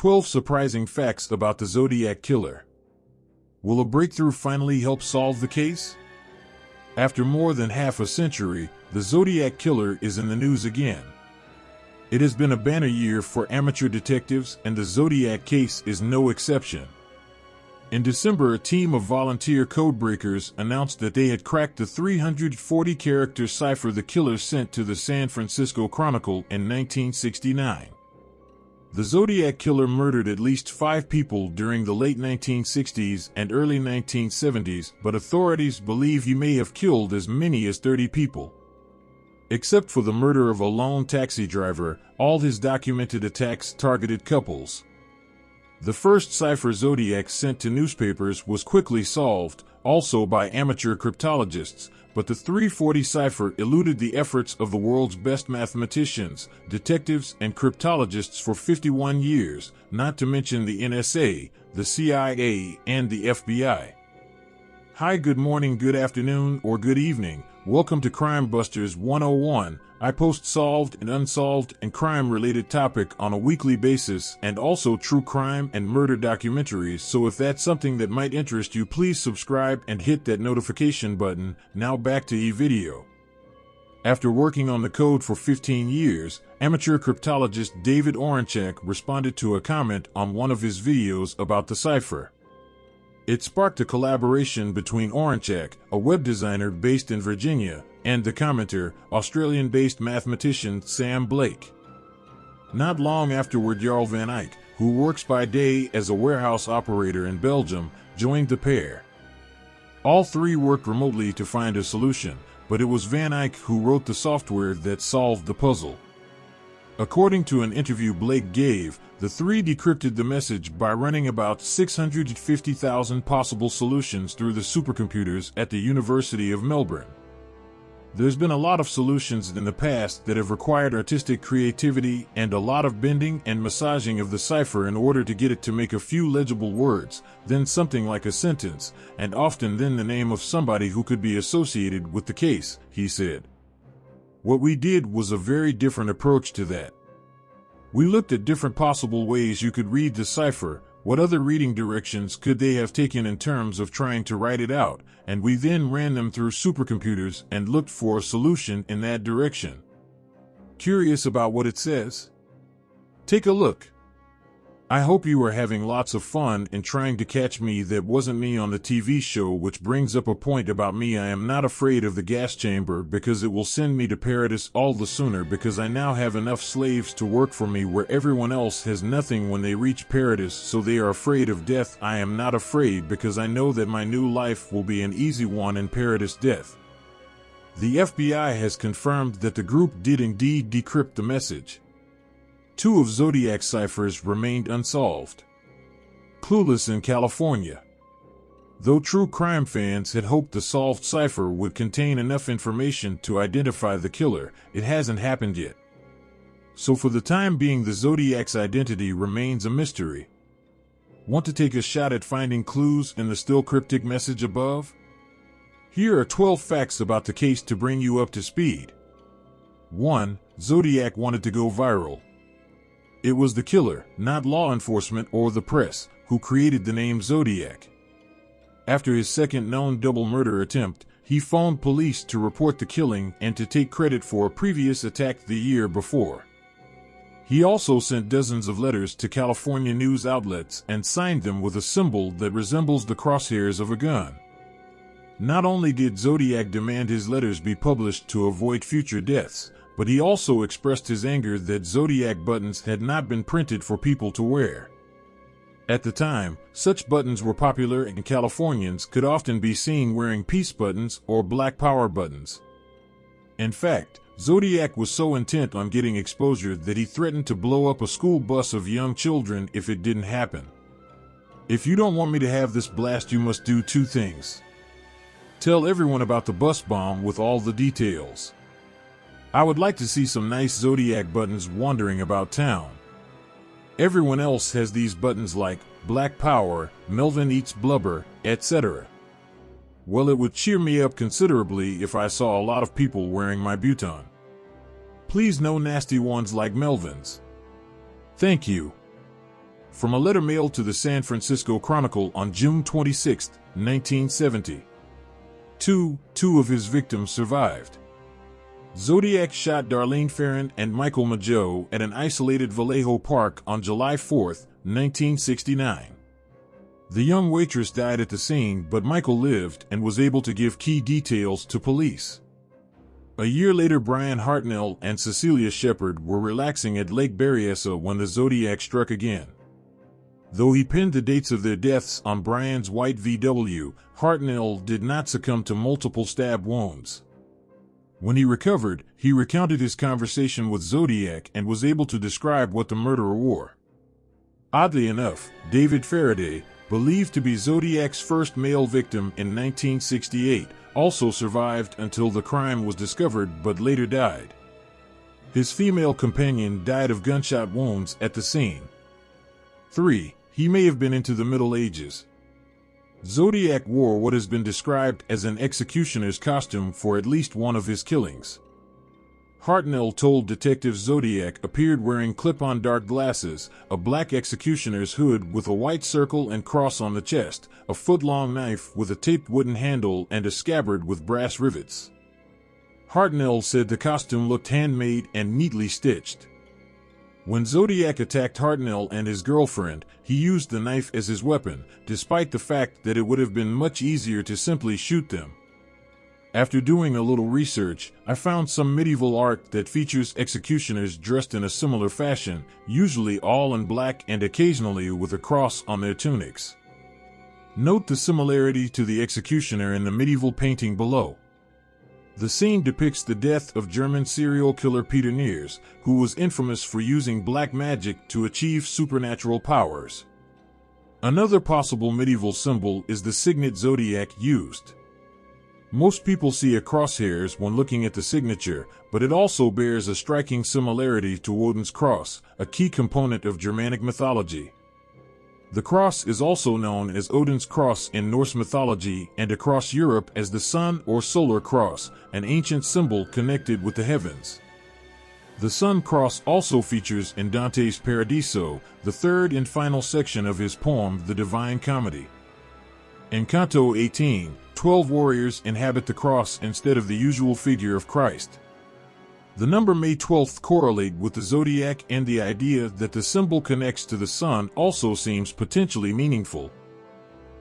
12 surprising facts about the Zodiac Killer. Will a breakthrough finally help solve the case? After more than half a century, the Zodiac Killer is in the news again. It has been a banner year for amateur detectives, and the Zodiac case is no exception. In December, a team of volunteer codebreakers announced that they had cracked the 340-character cipher the killer sent to the San Francisco Chronicle in 1969. The Zodiac Killer murdered at least 5 people during the late 1960s and early 1970s, but authorities believe he may have killed as many as 30 people. Except for the murder of a lone taxi driver, all his documented attacks targeted couples. The first cipher Zodiac sent to newspapers was quickly solved, also by amateur cryptologists, but the 340 cipher eluded the efforts of the world's best mathematicians, detectives, and cryptologists for 51 years, not to mention the NSA, the CIA, and the FBI. Hi, good morning, good afternoon, or good evening. Welcome to Crime Busters 101. I post solved and unsolved and crime-related topic on a weekly basis, and also true crime and murder documentaries, so if that's something that might interest you, please subscribe and hit that notification button. Now back to the video. After working on the code for 15 years, amateur cryptologist David Oranchak responded to a comment on one of his videos about the cipher. It sparked a collaboration between Oranchak, a web designer based in Virginia, and the commenter, Australian-based mathematician Sam Blake. Not long afterward, Jarl van Eyck, who works by day as a warehouse operator in Belgium, joined the pair. All three worked remotely to find a solution, but it was Van Eyck who wrote the software that solved the puzzle. According to an interview Blake gave, the three decrypted the message by running about 650,000 possible solutions through the supercomputers at the University of Melbourne. There's been a lot of solutions in the past that have required artistic creativity and a lot of bending and massaging of the cipher in order to get it to make a few legible words, then something like a sentence, and often then the name of somebody who could be associated with the case, he said. What we did was a very different approach to that. We looked at different possible ways you could read the cipher, what other reading directions could they have taken in terms of trying to write it out, and we then ran them through supercomputers and looked for a solution in that direction. Curious about what it says? Take a look. I hope you are having lots of fun in trying to catch me. That wasn't me on the TV show, which brings up a point about me. I am not afraid of the gas chamber because it will send me to paradise all the sooner, because I now have enough slaves to work for me where everyone else has nothing when they reach paradise, so they are afraid of death. I am not afraid because I know that my new life will be an easy one in paradise death. The FBI has confirmed that the group did indeed decrypt the message. 2 of Zodiac's ciphers remained unsolved. Clueless in California. Though true crime fans had hoped the solved cipher would contain enough information to identify the killer, it hasn't happened yet. So for the time being, the Zodiac's identity remains a mystery. Want to take a shot at finding clues in the still cryptic message above? Here are 12 facts about the case to bring you up to speed. 1. Zodiac wanted to go viral. It was the killer, not law enforcement or the press, who created the name Zodiac. After his second known double murder attempt, he phoned police to report the killing and to take credit for a previous attack the year before. He also sent dozens of letters to California news outlets and signed them with a symbol that resembles the crosshairs of a gun. Not only did Zodiac demand his letters be published to avoid future deaths, but he also expressed his anger that Zodiac buttons had not been printed for people to wear. At the time, such buttons were popular, and Californians could often be seen wearing peace buttons or black power buttons. In fact, Zodiac was so intent on getting exposure that he threatened to blow up a school bus of young children if it didn't happen. If you don't want me to have this blast, you must do 2 things. Tell everyone about the bus bomb with all the details. I would like to see some nice Zodiac buttons wandering about town. Everyone else has these buttons like Black Power, Melvin Eats Blubber, etc. Well, it would cheer me up considerably if I saw a lot of people wearing my Buton. Please no nasty ones like Melvin's. Thank you. from a letter mailed to the San Francisco Chronicle on June 26, 1970. Two of his victims survived. Zodiac shot Darlene Ferrin and Michael Mageau at an isolated Vallejo park on July 4, 1969. The young waitress died at the scene, but Michael lived and was able to give key details to police. A year later, Brian Hartnell and Cecilia Shepard were relaxing at Lake Berryessa when the Zodiac struck again. Though he pinned the dates of their deaths on Brian's white VW, Hartnell did not succumb to multiple stab wounds. When he recovered, he recounted his conversation with Zodiac and was able to describe what the murderer wore. Oddly enough, David Faraday, believed to be Zodiac's first male victim in 1968, also survived until the crime was discovered but later died. His female companion died of gunshot wounds at the scene. 3. He may have been into the Middle Ages. Zodiac wore what has been described as an executioner's costume for at least one of his killings. Hartnell told detectives Zodiac appeared wearing clip-on dark glasses, a black executioner's hood with a white circle and cross on the chest, a foot-long knife with a taped wooden handle, and a scabbard with brass rivets. Hartnell said the costume looked handmade and neatly stitched. When Zodiac attacked Hartnell and his girlfriend, he used the knife as his weapon, despite the fact that it would have been much easier to simply shoot them. After doing a little research, I found some medieval art that features executioners dressed in a similar fashion, usually all in black and occasionally with a cross on their tunics. Note the similarity to the executioner in the medieval painting below. The scene depicts the death of German serial killer Peter Neers, who was infamous for using black magic to achieve supernatural powers. Another possible medieval symbol is the signet Zodiac used. Most people see a crosshairs when looking at the signature, but it also bears a striking similarity to Odin's cross, a key component of Germanic mythology. The cross is also known as Odin's cross in Norse mythology and across Europe as the sun or solar cross, an ancient symbol connected with the heavens. The sun cross also features in Dante's Paradiso, the third and final section of his poem The Divine Comedy. In Canto 18, 12 warriors inhabit the cross instead of the usual figure of Christ. The number May 12th correlate with the zodiac, and the idea that the symbol connects to the sun also seems potentially meaningful.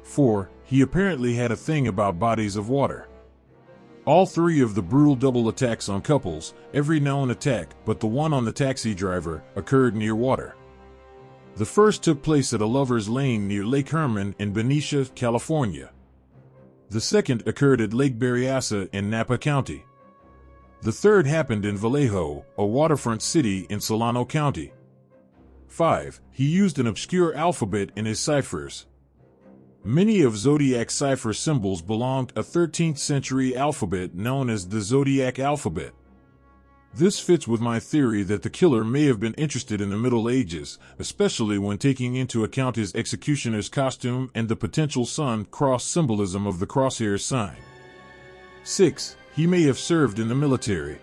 4. He apparently had a thing about bodies of water. All three of the brutal double attacks on couples, every known attack but the one on the taxi driver, occurred near water. The first took place at a lover's lane near Lake Herman in Benicia, California. The second occurred at Lake Berryessa in Napa County. The third happened in Vallejo, a waterfront city in Solano County. 5. He used an obscure alphabet in his ciphers. Many of Zodiac's cipher symbols belonged to a 13th century alphabet known as the Zodiac alphabet. This fits with my theory that the killer may have been interested in the Middle Ages, especially when taking into account his executioner's costume and the potential sun-cross symbolism of the crosshair sign. 6. He may have served in the military.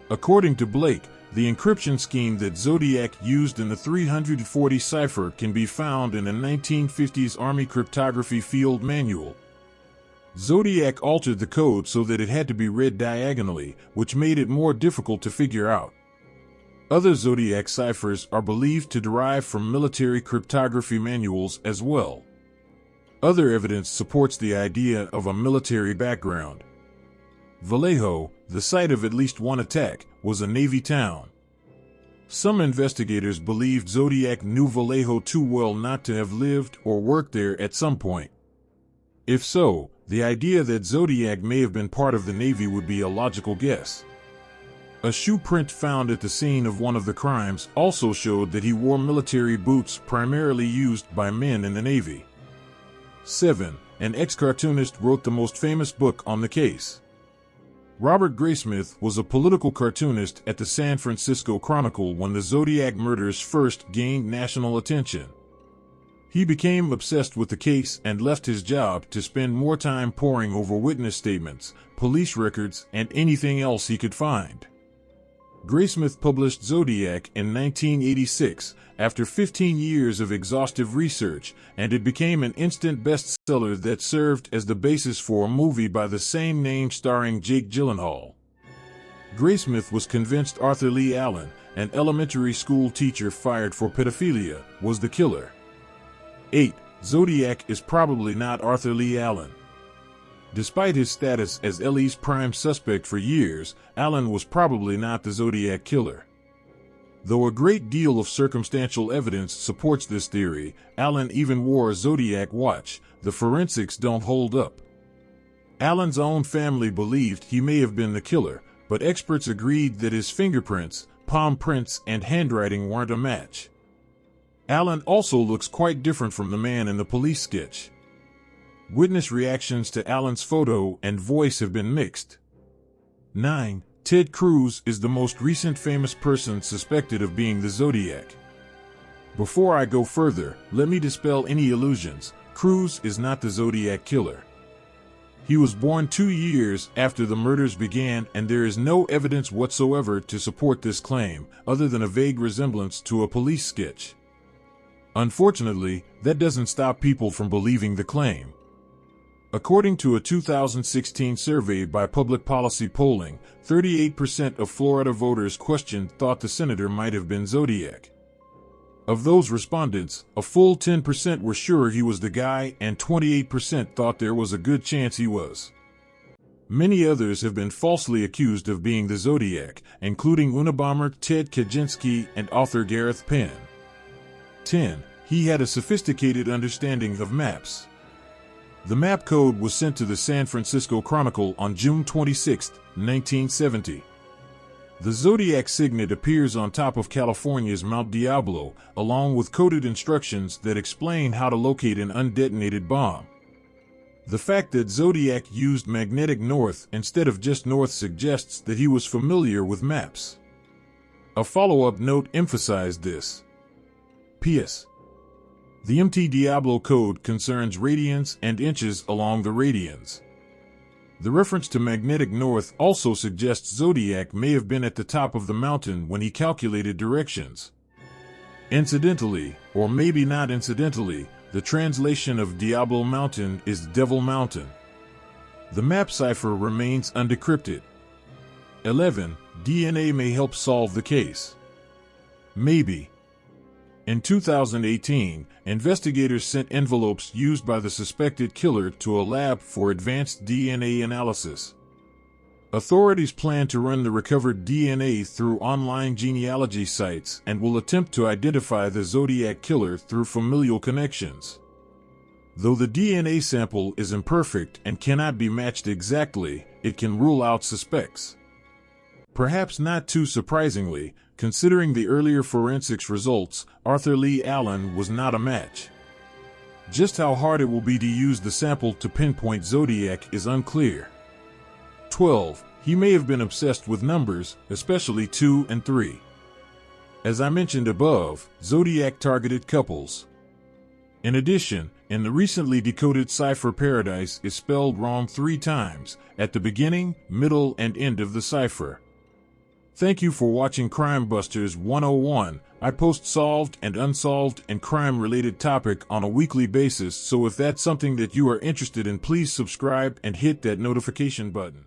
According to Blake, the encryption scheme that Zodiac used in the 340 cipher can be found in a 1950s Army cryptography field manual. Zodiac altered the code so that it had to be read diagonally, which made it more difficult to figure out. Other Zodiac ciphers are believed to derive from military cryptography manuals as well. Other evidence supports the idea of a military background. Vallejo, the site of at least one attack, was a Navy town. Some investigators believed Zodiac knew Vallejo too well not to have lived or worked there at some point. If so, the idea that Zodiac may have been part of the Navy would be a logical guess. A shoe print found at the scene of one of the crimes also showed that he wore military boots primarily used by men in the Navy. 7. An ex-cartoonist wrote the most famous book on the case. Robert Graysmith was a political cartoonist at the San Francisco Chronicle when the Zodiac murders first gained national attention. He became obsessed with the case and left his job to spend more time poring over witness statements, police records, and anything else he could find. Graysmith published Zodiac in 1986 after 15 years of exhaustive research, and it became an instant bestseller that served as the basis for a movie by the same name starring Jake Gyllenhaal. Graysmith was convinced Arthur Lee Allen, an elementary school teacher fired for pedophilia, was the killer. 8. Zodiac is probably not Arthur Lee Allen. Despite his status as LE's prime suspect for years, Allen was probably not the Zodiac Killer. Though a great deal of circumstantial evidence supports this theory, Allen even wore a Zodiac watch. The forensics don't hold up. Allen's own family believed he may have been the killer, but experts agreed that his fingerprints, palm prints, and handwriting weren't a match. Allen also looks quite different from the man in the police sketch. Witness reactions to Allen's photo and voice have been mixed. 9. Ted Cruz is the most recent famous person suspected of being the Zodiac. Before I go further, let me dispel any illusions. Cruz is not the Zodiac Killer. He was born 2 years after the murders began, and there is no evidence whatsoever to support this claim, other than a vague resemblance to a police sketch. Unfortunately, that doesn't stop people from believing the claim. According to a 2016 survey by Public Policy Polling, 38% of Florida voters questioned thought the senator might have been Zodiac. Of those respondents, a full 10% were sure he was the guy, and 28% thought there was a good chance he was. Many others have been falsely accused of being the Zodiac, including Unabomber Ted Kaczynski and author Gareth Penn. 10. He had a sophisticated understanding of maps. The map code was sent to the San Francisco Chronicle on June 26, 1970. The Zodiac signet appears on top of California's Mount Diablo, along with coded instructions that explain how to locate an undetonated bomb. The fact that Zodiac used magnetic north instead of just north suggests that he was familiar with maps. A follow-up note emphasized this. P.S. The MT Diablo code concerns radians and inches along the radians. The reference to magnetic north also suggests Zodiac may have been at the top of the mountain when he calculated directions. Incidentally, or maybe not incidentally, the translation of Diablo Mountain is Devil Mountain. The map cipher remains undecrypted. 11. DNA may help solve the case. Maybe. In 2018, investigators sent envelopes used by the suspected killer to a lab for advanced DNA analysis. Authorities plan to run the recovered DNA through online genealogy sites and will attempt to identify the Zodiac Killer through familial connections. Though the DNA sample is imperfect and cannot be matched exactly, it can rule out suspects. Perhaps not too surprisingly, considering the earlier forensics results, Arthur Lee Allen was not a match. Just how hard it will be to use the sample to pinpoint Zodiac is unclear. 12. He may have been obsessed with numbers, especially 2 and 3. As I mentioned above, Zodiac targeted couples. In addition, in the recently decoded Cipher, paradise is spelled wrong 3 times, at the beginning, middle, and end of the cipher. Thank you for watching Crime Busters 101. I post solved and unsolved and crime-related topic on a weekly basis, so if that's something that you are interested in, please subscribe and hit that notification button.